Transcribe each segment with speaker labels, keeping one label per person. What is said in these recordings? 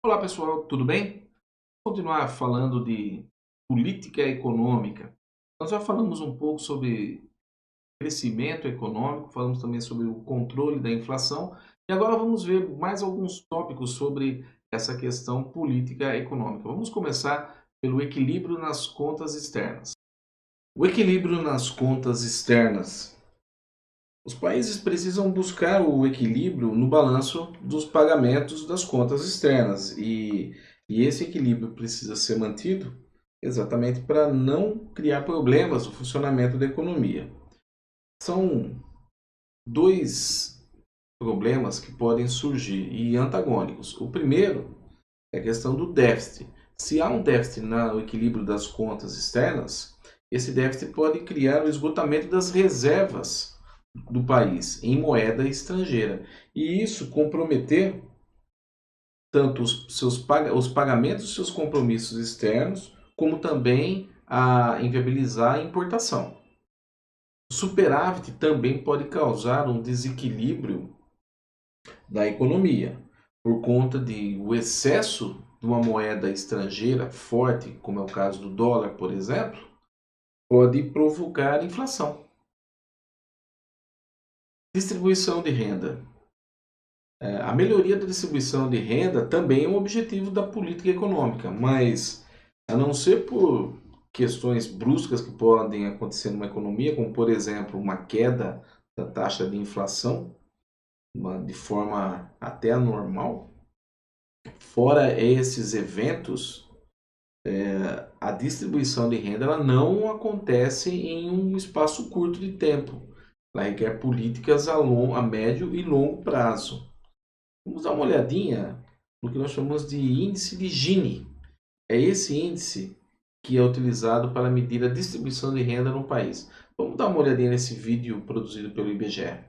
Speaker 1: Olá pessoal, tudo bem? Vamos continuar falando de política econômica. Nós já falamos um pouco sobre crescimento econômico, falamos também sobre o controle da inflação e agora vamos ver mais alguns tópicos sobre essa questão política econômica. Vamos começar pelo equilíbrio nas contas externas. O equilíbrio nas contas externas. Os países precisam buscar o equilíbrio no balanço dos pagamentos das contas externas e esse equilíbrio precisa ser mantido exatamente para não criar problemas no funcionamento da economia. São dois problemas que podem surgir e antagônicos. O primeiro é a questão do déficit. Se há um déficit no equilíbrio das contas externas, esse déficit pode criar o esgotamento das reservas do país em moeda estrangeira e isso comprometer tanto os pagamentos dos seus compromissos externos, como também a inviabilizar a importação. O superávit também pode causar um desequilíbrio da economia, por conta de o excesso de uma moeda estrangeira forte, como é o caso do dólar, por exemplo, pode provocar inflação. Distribuição de renda. A melhoria da distribuição de renda também é um objetivo da política econômica, mas a não ser por questões bruscas que podem acontecer numa economia, como por exemplo uma queda da taxa de inflação, de forma até anormal, fora esses eventos, a distribuição de renda ela não acontece em um espaço curto de tempo. Ela requer políticas a médio e longo prazo. Vamos dar uma olhadinha no que nós chamamos de índice de Gini. É esse índice que é utilizado para medir a distribuição de renda no país. Vamos dar uma olhadinha nesse vídeo produzido pelo IBGE.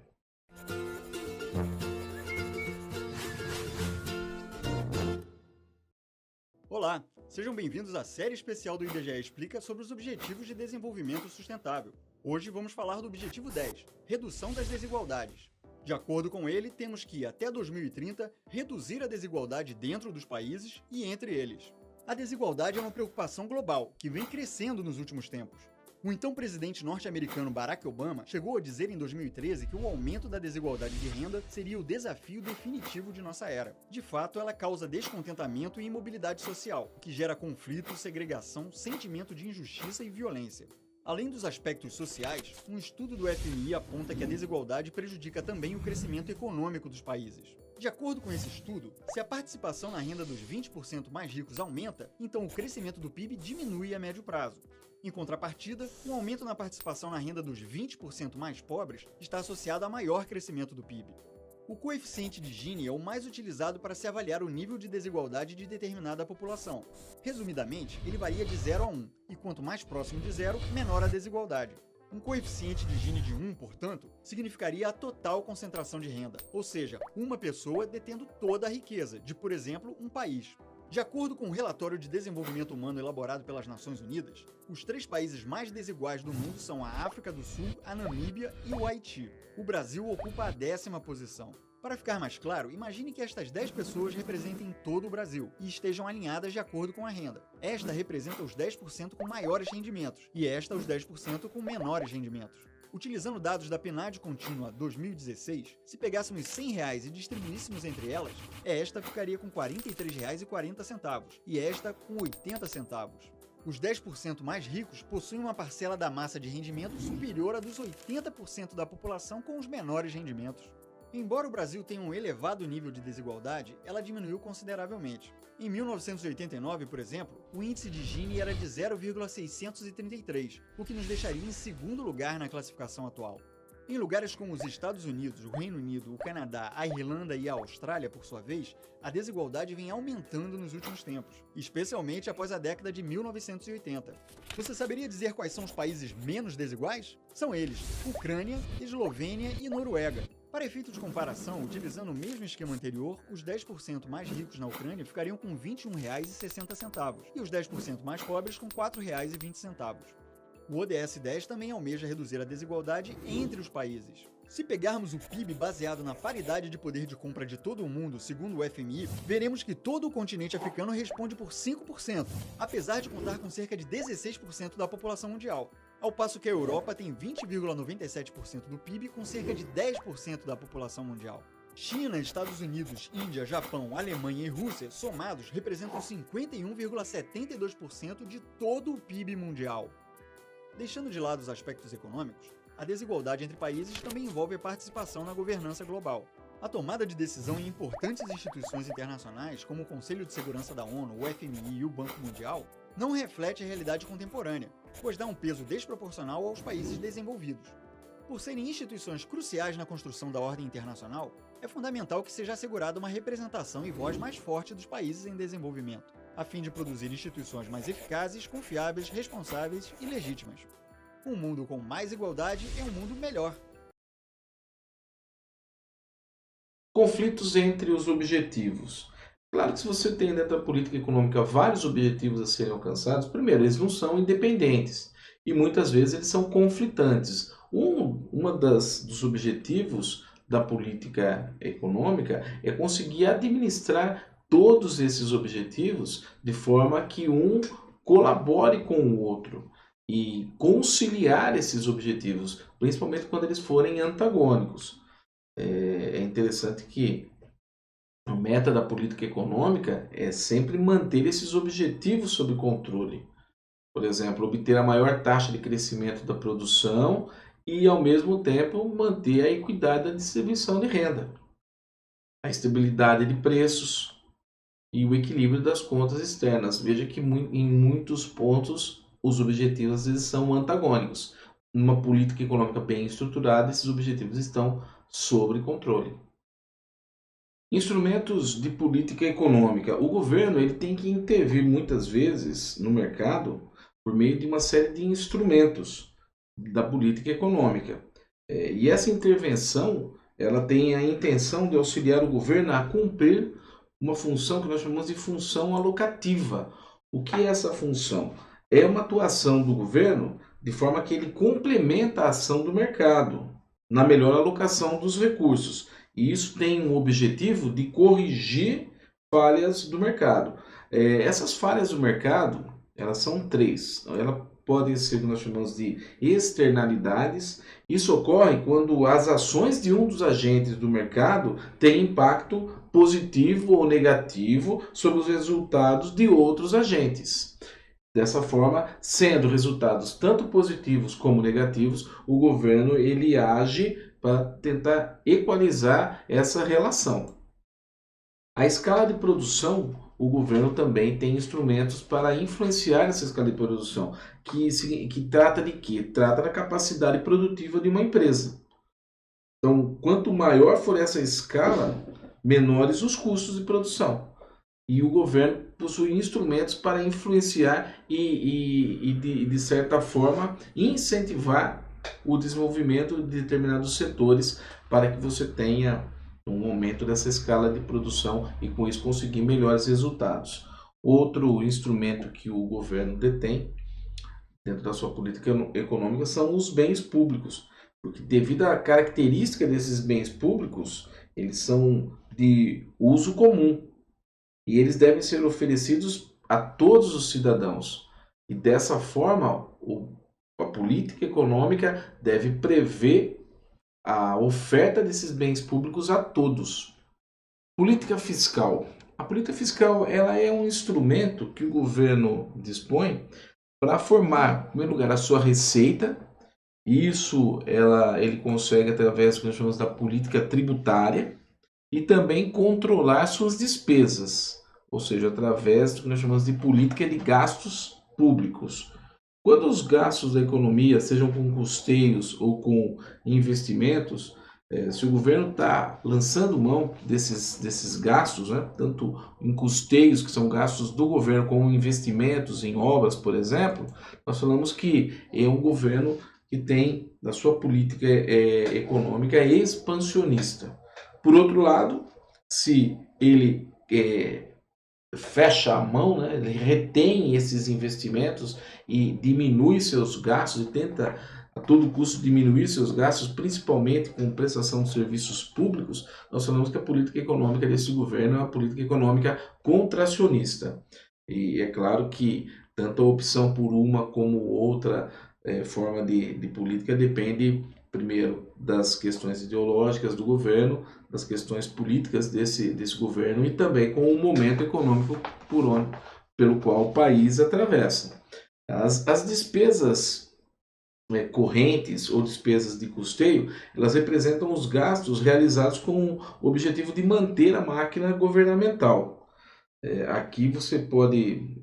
Speaker 2: Olá, sejam bem-vindos à série especial do IBGE Explica sobre os Objetivos de Desenvolvimento Sustentável. Hoje vamos falar do Objetivo 10, Redução das Desigualdades. De acordo com ele, temos que, até 2030, reduzir a desigualdade dentro dos países e entre eles. A desigualdade é uma preocupação global, que vem crescendo nos últimos tempos. O então presidente norte-americano Barack Obama chegou a dizer em 2013 que o aumento da desigualdade de renda seria o desafio definitivo de nossa era. De fato, ela causa descontentamento e imobilidade social, o que gera conflito, segregação, sentimento de injustiça e violência. Além dos aspectos sociais, um estudo do FMI aponta que a desigualdade prejudica também o crescimento econômico dos países. De acordo com esse estudo, se a participação na renda dos 20% mais ricos aumenta, então o crescimento do PIB diminui a médio prazo. Em contrapartida, um aumento na participação na renda dos 20% mais pobres está associado a maior crescimento do PIB. O coeficiente de Gini é o mais utilizado para se avaliar o nível de desigualdade de determinada população. Resumidamente, ele varia de 0 a 1, e quanto mais próximo de 0, menor a desigualdade. Um coeficiente de Gini de 1, portanto, significaria a total concentração de renda, ou seja, uma pessoa detendo toda a riqueza de, por exemplo, um país. De acordo com o relatório de desenvolvimento humano elaborado pelas Nações Unidas, os 3 países mais desiguais do mundo são a África do Sul, a Namíbia e o Haiti. O Brasil ocupa a 10ª posição. Para ficar mais claro, imagine que estas 10 pessoas representem todo o Brasil e estejam alinhadas de acordo com a renda. Esta representa os 10% com maiores rendimentos e esta os 10% com menores rendimentos. Utilizando dados da PNAD Contínua 2016, se pegássemos R$100 e distribuíssemos entre elas, esta ficaria com R$ 43,40 e esta com 80 centavos. Os 10% mais ricos possuem uma parcela da massa de rendimento superior à dos 80% da população com os menores rendimentos. Embora o Brasil tenha um elevado nível de desigualdade, ela diminuiu consideravelmente. Em 1989, por exemplo, o índice de Gini era de 0,633, o que nos deixaria em segundo lugar na classificação atual. Em lugares como os Estados Unidos, o Reino Unido, o Canadá, a Irlanda e a Austrália, por sua vez, a desigualdade vem aumentando nos últimos tempos, especialmente após a década de 1980. Você saberia dizer quais são os países menos desiguais? São eles: Ucrânia, Eslovênia e Noruega. Para efeito de comparação, utilizando o mesmo esquema anterior, os 10% mais ricos na Ucrânia ficariam com R$ 21,60 e os 10% mais pobres com R$ 4,20. O ODS 10 também almeja reduzir a desigualdade entre os países. Se pegarmos o PIB baseado na paridade de poder de compra de todo o mundo, segundo o FMI, veremos que todo o continente africano responde por 5%, apesar de contar com cerca de 16% da população mundial. Ao passo que a Europa tem 20,97% do PIB com cerca de 10% da população mundial. China, Estados Unidos, Índia, Japão, Alemanha e Rússia, somados, representam 51,72% de todo o PIB mundial. Deixando de lado os aspectos econômicos, a desigualdade entre países também envolve a participação na governança global. A tomada de decisão em importantes instituições internacionais, como o Conselho de Segurança da ONU, o FMI e o Banco Mundial, não reflete a realidade contemporânea, pois dá um peso desproporcional aos países desenvolvidos. Por serem instituições cruciais na construção da ordem internacional, é fundamental que seja assegurada uma representação e voz mais forte dos países em desenvolvimento, a fim de produzir instituições mais eficazes, confiáveis, responsáveis e legítimas. Um mundo com mais igualdade é um mundo melhor.
Speaker 1: Conflitos entre os objetivos. Claro que se você tem dentro da política econômica vários objetivos a serem alcançados, primeiro, eles não são independentes e muitas vezes eles são conflitantes. Dos objetivos da política econômica é conseguir administrar todos esses objetivos de forma que um colabore com o outro e conciliar esses objetivos, principalmente quando eles forem antagônicos. É interessante que a meta da política econômica é sempre manter esses objetivos sob controle. Por exemplo, obter a maior taxa de crescimento da produção e, ao mesmo tempo, manter a equidade da distribuição de renda, a estabilidade de preços e o equilíbrio das contas externas. Veja que em muitos pontos os objetivos às vezes são antagônicos. Numa política econômica bem estruturada, esses objetivos estão sob controle. Instrumentos de política econômica. O governo ele tem que intervir muitas vezes no mercado por meio de uma série de instrumentos da política econômica. E essa intervenção ela tem a intenção de auxiliar o governo a cumprir uma função que nós chamamos de função alocativa. O que é essa função? É uma atuação do governo de forma que ele complementa a ação do mercado na melhor alocação dos recursos. E isso tem um objetivo de corrigir falhas do mercado. Essas falhas do mercado, elas são três. Elas podem ser o que nós chamamos de externalidades. Isso ocorre quando as ações de um dos agentes do mercado têm impacto positivo ou negativo sobre os resultados de outros agentes. Dessa forma, sendo resultados tanto positivos como negativos, o governo ele age para tentar equalizar essa relação. A escala de produção, o governo também tem instrumentos para influenciar essa escala de produção, que trata de quê? Trata da capacidade produtiva de uma empresa. Então, quanto maior for essa escala, menores os custos de produção. E o governo possui instrumentos para influenciar e de certa forma, incentivar o desenvolvimento de determinados setores para que você tenha um aumento dessa escala de produção e com isso conseguir melhores resultados. Outro instrumento que o governo detém dentro da sua política econômica são os bens públicos, porque devido à característica desses bens públicos, eles são de uso comum e eles devem ser oferecidos a todos os cidadãos. E dessa forma, a política econômica deve prever a oferta desses bens públicos a todos. Política fiscal. A política fiscal ela é um instrumento que o governo dispõe para formar, em primeiro lugar, a sua receita. Isso ele consegue através do que nós chamamos da política tributária e também controlar suas despesas, ou seja, através do que nós chamamos de política de gastos públicos. Quando os gastos da economia, sejam com custeios ou com investimentos, se o governo está lançando mão desses gastos, né, tanto em custeios, que são gastos do governo, como investimentos em obras, por exemplo, nós falamos que é um governo que tem, na sua política econômica, expansionista. Por outro lado, se ele fecha a mão, né? Ele retém esses investimentos e diminui seus gastos e tenta a todo custo diminuir seus gastos, principalmente com prestação de serviços públicos. Nós falamos que a política econômica desse governo é uma política econômica contracionista. E é claro que tanto a opção por uma como outra forma de política depende, primeiro, das questões ideológicas do governo, das questões políticas desse governo e também com o momento econômico pelo qual o país atravessa. As despesas correntes ou despesas de custeio, elas representam os gastos realizados com o objetivo de manter a máquina governamental. Aqui você pode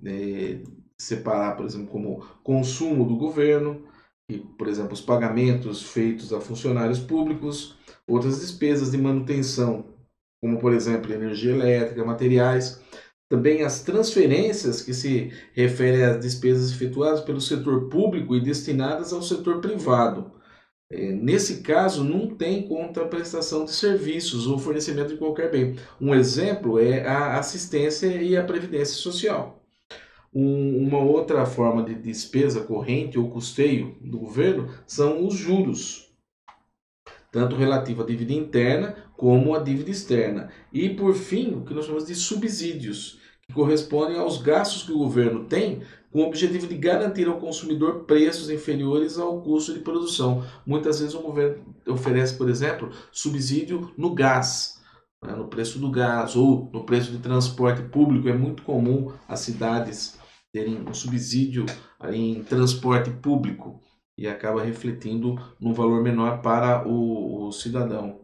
Speaker 1: separar, por exemplo, como consumo do governo, e, por exemplo, os pagamentos feitos a funcionários públicos, outras despesas de manutenção, como, por exemplo, energia elétrica, materiais. Também as transferências, que se referem às despesas efetuadas pelo setor público e destinadas ao setor privado. Nesse caso, não tem contraprestação de serviços ou fornecimento de qualquer bem. Um exemplo é a assistência e a previdência social. Uma outra forma de despesa corrente ou custeio do governo são os juros, tanto relativo à dívida interna como à dívida externa. E, por fim, o que nós chamamos de subsídios, que correspondem aos gastos que o governo tem com o objetivo de garantir ao consumidor preços inferiores ao custo de produção. Muitas vezes o governo oferece, por exemplo, subsídio no gás, no preço do gás ou no preço de transporte público. É muito comum as cidades terem um subsídio em transporte público e acaba refletindo num valor menor para o cidadão.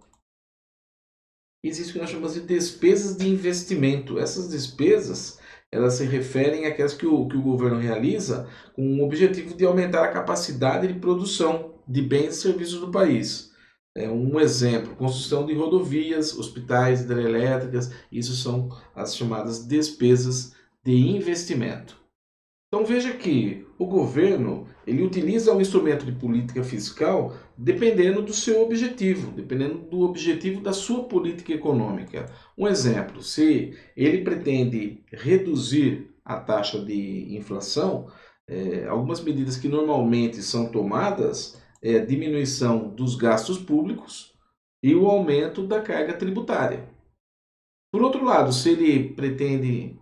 Speaker 1: Existe o que nós chamamos de despesas de investimento. Essas despesas, elas se referem àquelas que o governo realiza com o objetivo de aumentar a capacidade de produção de bens e serviços do país. Um exemplo, construção de rodovias, hospitais, hidrelétricas, isso são as chamadas despesas de investimento. Então veja que o governo ele utiliza o instrumento de política fiscal dependendo do seu objetivo, dependendo do objetivo da sua política econômica. Um exemplo, se ele pretende reduzir a taxa de inflação, algumas medidas que normalmente são tomadas é a diminuição dos gastos públicos e o aumento da carga tributária. Por outro lado, se ele pretende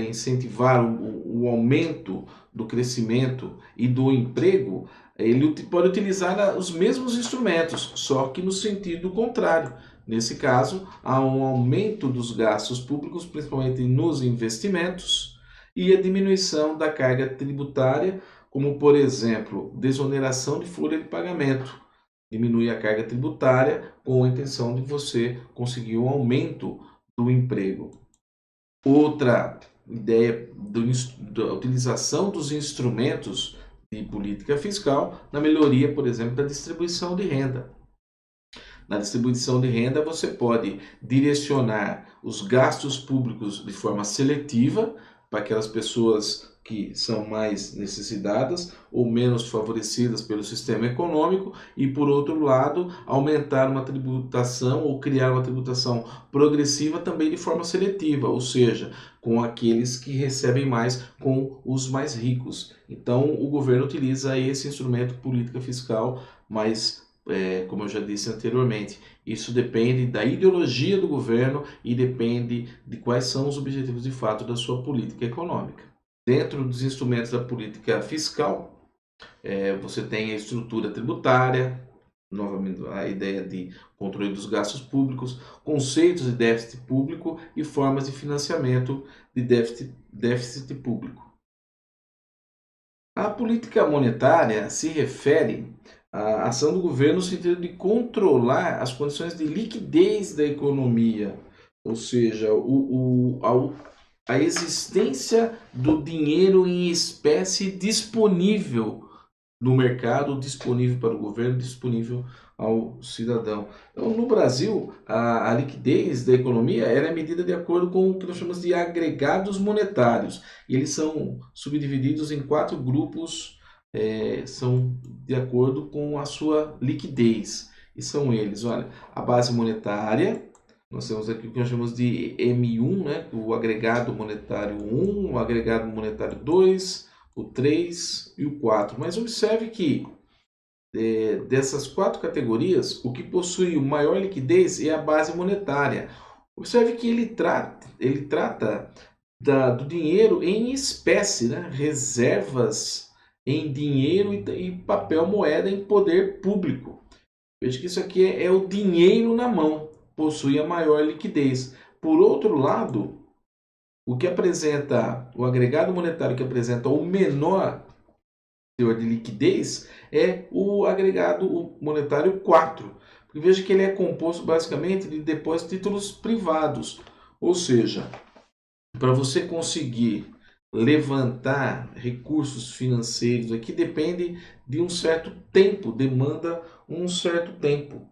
Speaker 1: incentivar o aumento do crescimento e do emprego, ele pode utilizar os mesmos instrumentos, só que no sentido contrário. Nesse caso, há um aumento dos gastos públicos, principalmente nos investimentos, e a diminuição da carga tributária, como, por exemplo, desoneração de folha de pagamento. Diminui a carga tributária com a intenção de você conseguir um aumento do emprego. Outra ideia da utilização dos instrumentos de política fiscal na melhoria, por exemplo, da distribuição de renda. Na distribuição de renda, você pode direcionar os gastos públicos de forma seletiva para aquelas pessoas que são mais necessitadas ou menos favorecidas pelo sistema econômico e, por outro lado, aumentar uma tributação ou criar uma tributação progressiva também de forma seletiva, ou seja, com aqueles que recebem mais, com os mais ricos. Então, o governo utiliza esse instrumento política fiscal, mas como eu já disse anteriormente, isso depende da ideologia do governo e depende de quais são os objetivos de fato da sua política econômica. Dentro dos instrumentos da política fiscal, você tem a estrutura tributária, novamente a ideia de controle dos gastos públicos, conceitos de déficit público e formas de financiamento de déficit público. A política monetária se refere à ação do governo no sentido de controlar as condições de liquidez da economia, ou seja, a existência do dinheiro em espécie disponível no mercado, disponível para o governo, disponível ao cidadão. Então, no Brasil, a liquidez da economia é medida de acordo com o que nós chamamos de agregados monetários. E eles são subdivididos em 4 grupos, são de acordo com a sua liquidez. E são eles, olha, a base monetária, Nós temos aqui o que nós chamamos de M1, né? O agregado monetário 1, o agregado monetário 2, o 3 e o 4. Mas observe que dessas 4 categorias, o que possui maior liquidez é a base monetária. Observe que ele trata do dinheiro em espécie, né? Reservas em dinheiro e papel moeda em poder público. Veja que isso aqui é o dinheiro na mão, possui a maior liquidez. Por outro lado, o que apresenta o agregado monetário que apresenta o menor teor de liquidez é o agregado monetário 4. Porque veja que ele é composto basicamente de depósitos de títulos privados. Ou seja, para você conseguir levantar recursos financeiros aqui depende de um certo tempo, demanda um certo tempo.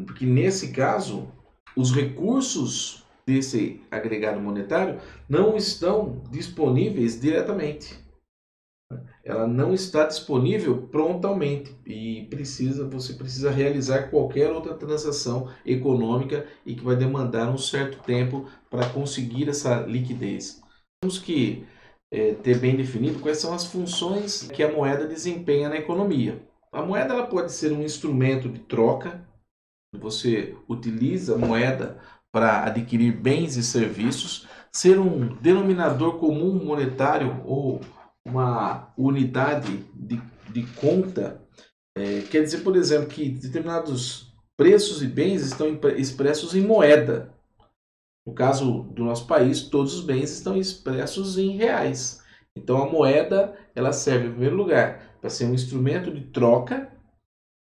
Speaker 1: Porque nesse caso, os recursos desse agregado monetário não estão disponíveis diretamente. Ela não está disponível prontamente e você precisa realizar qualquer outra transação econômica e que vai demandar um certo tempo para conseguir essa liquidez. Temos que ter bem definido quais são as funções que a moeda desempenha na economia. A moeda ela pode ser um instrumento de troca. Você utiliza a moeda para adquirir bens e serviços, ser um denominador comum monetário ou uma unidade de conta. Quer dizer, por exemplo, que determinados preços e bens estão expressos em moeda. No caso do nosso país, todos os bens estão expressos em reais. Então a moeda ela serve, em primeiro lugar, para ser um instrumento de troca.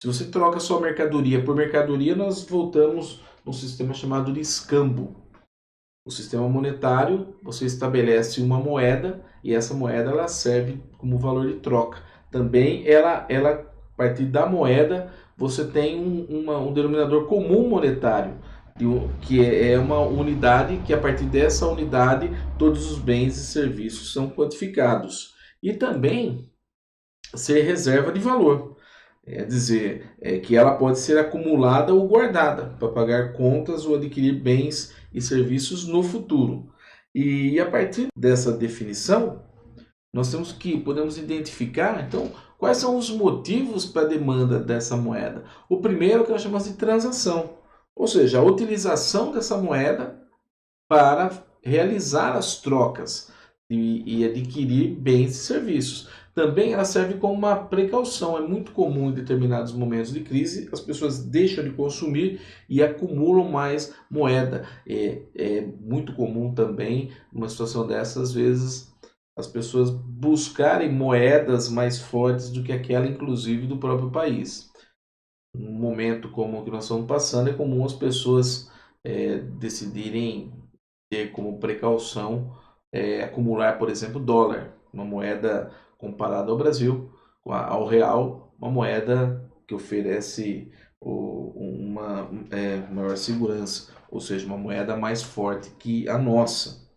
Speaker 1: Se você troca sua mercadoria por mercadoria, nós voltamos num sistema chamado de escambo. O sistema monetário, você estabelece uma moeda e essa moeda ela serve como valor de troca. Também a partir da moeda, você tem um denominador comum monetário, que é uma unidade que a partir dessa unidade todos os bens e serviços são quantificados. E também ser reserva de valor. É dizer, que ela pode ser acumulada ou guardada para pagar contas ou adquirir bens e serviços no futuro. E a partir dessa definição, nós podemos identificar, então, quais são os motivos para a demanda dessa moeda. O primeiro que nós chamamos de transação, ou seja, a utilização dessa moeda para realizar as trocas e adquirir bens e serviços. Também ela serve como uma precaução. É muito comum em determinados momentos de crise as pessoas deixam de consumir e acumulam mais moeda. É muito comum também, numa situação dessas, às vezes, as pessoas buscarem moedas mais fortes do que aquela, inclusive, do próprio país. Num momento como o que nós estamos passando, é comum as pessoas decidirem ter como precaução acumular, por exemplo, dólar, uma moeda comparada ao Brasil, ao real, uma moeda que oferece uma maior segurança, ou seja, uma moeda mais forte que a nossa.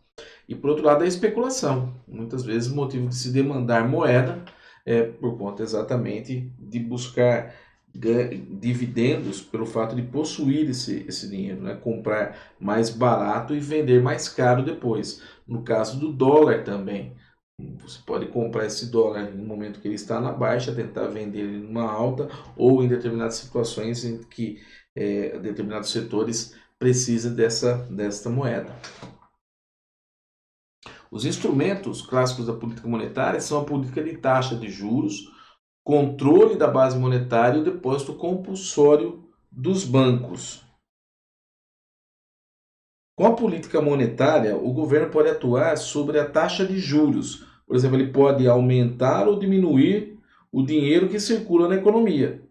Speaker 1: E por outro lado, a especulação. Muitas vezes o motivo de se demandar moeda é por conta exatamente de buscar dividendos pelo fato de possuir esse dinheiro, né? Comprar mais barato e vender mais caro depois. No caso do dólar também, você pode comprar esse dólar no momento que ele está na baixa, tentar vender ele numa alta, ou em determinadas situações em que determinados setores precisam desta moeda. Os instrumentos clássicos da política monetária são a política de taxa de juros, controle da base monetária e o depósito compulsório dos bancos. Com a política monetária, o governo pode atuar sobre a taxa de juros. Por exemplo, ele pode aumentar ou diminuir o dinheiro que circula na economia.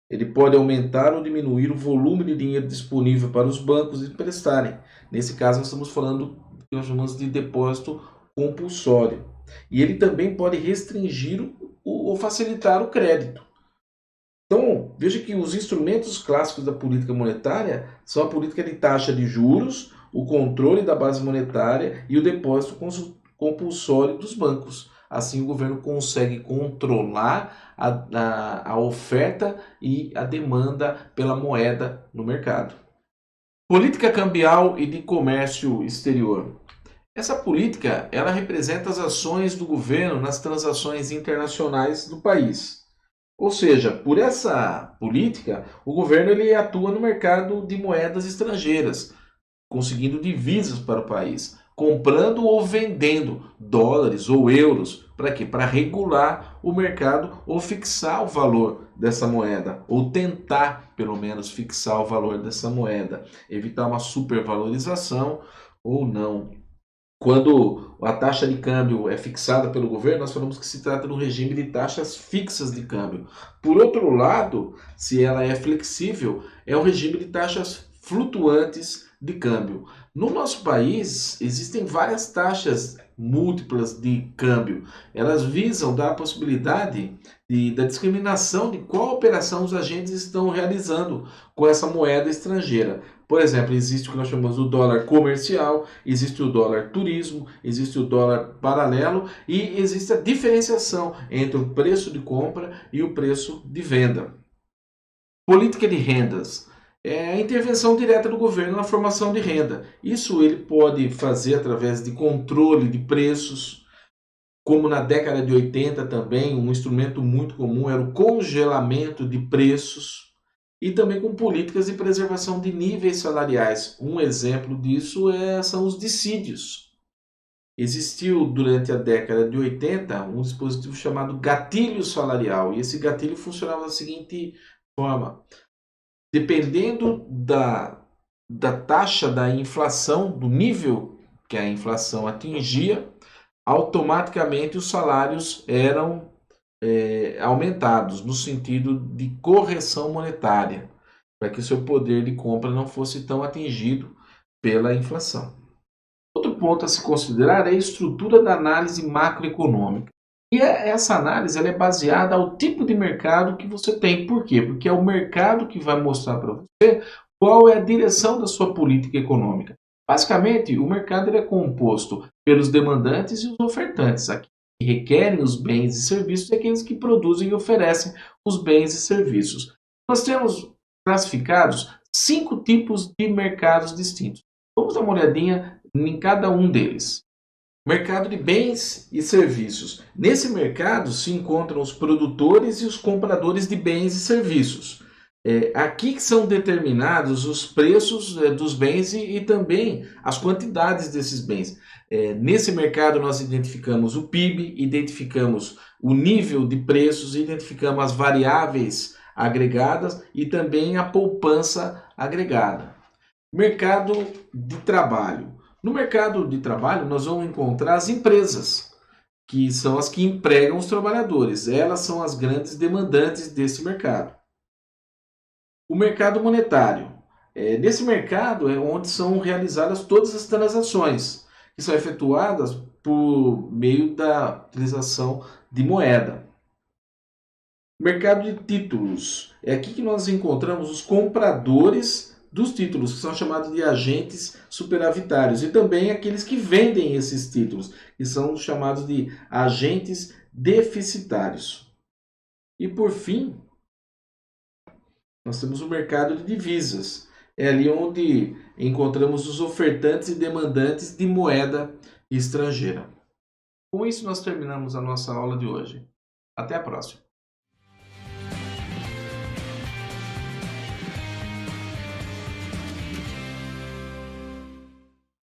Speaker 1: Ele pode aumentar ou diminuir o volume de dinheiro disponível para os bancos emprestarem. Nesse caso, nós estamos falando do que nós chamamos de depósito compulsório. E ele também pode restringir ou facilitar o crédito. Então, veja que os instrumentos clássicos da política monetária são a política de taxa de juros, o controle da base monetária e o depósito compulsório dos bancos. Assim, o governo consegue controlar a oferta e a demanda pela moeda no mercado. Política cambial e de comércio exterior. Essa política, ela representa as ações do governo nas transações internacionais do país. Ou seja, por essa política, o governo ele atua no mercado de moedas estrangeiras, conseguindo divisas para o país, comprando ou vendendo dólares ou euros. Para quê? Para regular o mercado ou fixar o valor dessa moeda, ou tentar, pelo menos, fixar o valor dessa moeda, evitar uma supervalorização ou não. Quando a taxa de câmbio é fixada pelo governo, nós falamos que se trata de um regime de taxas fixas de câmbio. Por outro lado, se ela é flexível, é o regime de taxas flutuantes de câmbio. No nosso país, existem várias taxas múltiplas de câmbio. Elas visam dar a possibilidade da discriminação de qual operação os agentes estão realizando com essa moeda estrangeira. Por exemplo, existe o que nós chamamos de dólar comercial, existe o dólar turismo, existe o dólar paralelo e existe a diferenciação entre o preço de compra e o preço de venda. Política de rendas. É a intervenção direta do governo na formação de renda. Isso ele pode fazer através de controle de preços, como na década de 80 também, um instrumento muito comum era o congelamento de preços, e também com políticas de preservação de níveis salariais. Um exemplo disso são os dissídios. Existiu durante a década de 80 um dispositivo chamado gatilho salarial, e esse gatilho funcionava da seguinte forma: dependendo da taxa da inflação, do nível que a inflação atingia, automaticamente os salários eram aumentados, no sentido de correção monetária, para que o seu poder de compra não fosse tão atingido pela inflação. Outro ponto a se considerar é a estrutura da análise macroeconômica. E essa análise ela é baseada ao tipo de mercado que você tem. Por quê? Porque é o mercado que vai mostrar para você qual é a direção da sua política econômica. Basicamente, o mercado é composto pelos demandantes e os ofertantes. Aqui que requerem os bens e serviços e aqueles que produzem e oferecem os bens e serviços. Nós temos classificados 5 tipos de mercados distintos. Vamos dar uma olhadinha em cada um deles. Mercado de bens e serviços. Nesse mercado se encontram os produtores e os compradores de bens e serviços. Aqui que são determinados os preços dos bens e também as quantidades desses bens. Nesse mercado nós identificamos o PIB, identificamos o nível de preços, identificamos as variáveis agregadas e também a poupança agregada. Mercado de trabalho. No mercado de trabalho nós vamos encontrar as empresas, que são as que empregam os trabalhadores. Elas são as grandes demandantes desse mercado. O mercado monetário. Nesse mercado é onde são realizadas todas as transações, que são efetuadas por meio da utilização de moeda. Mercado de títulos. É aqui que nós encontramos os compradores dos títulos, que são chamados de agentes superavitários, e também aqueles que vendem esses títulos, que são chamados de agentes deficitários. E por fim, nós temos o mercado de divisas. É ali onde encontramos os ofertantes e demandantes de moeda estrangeira. Com isso, nós terminamos a nossa aula de hoje. Até a próxima.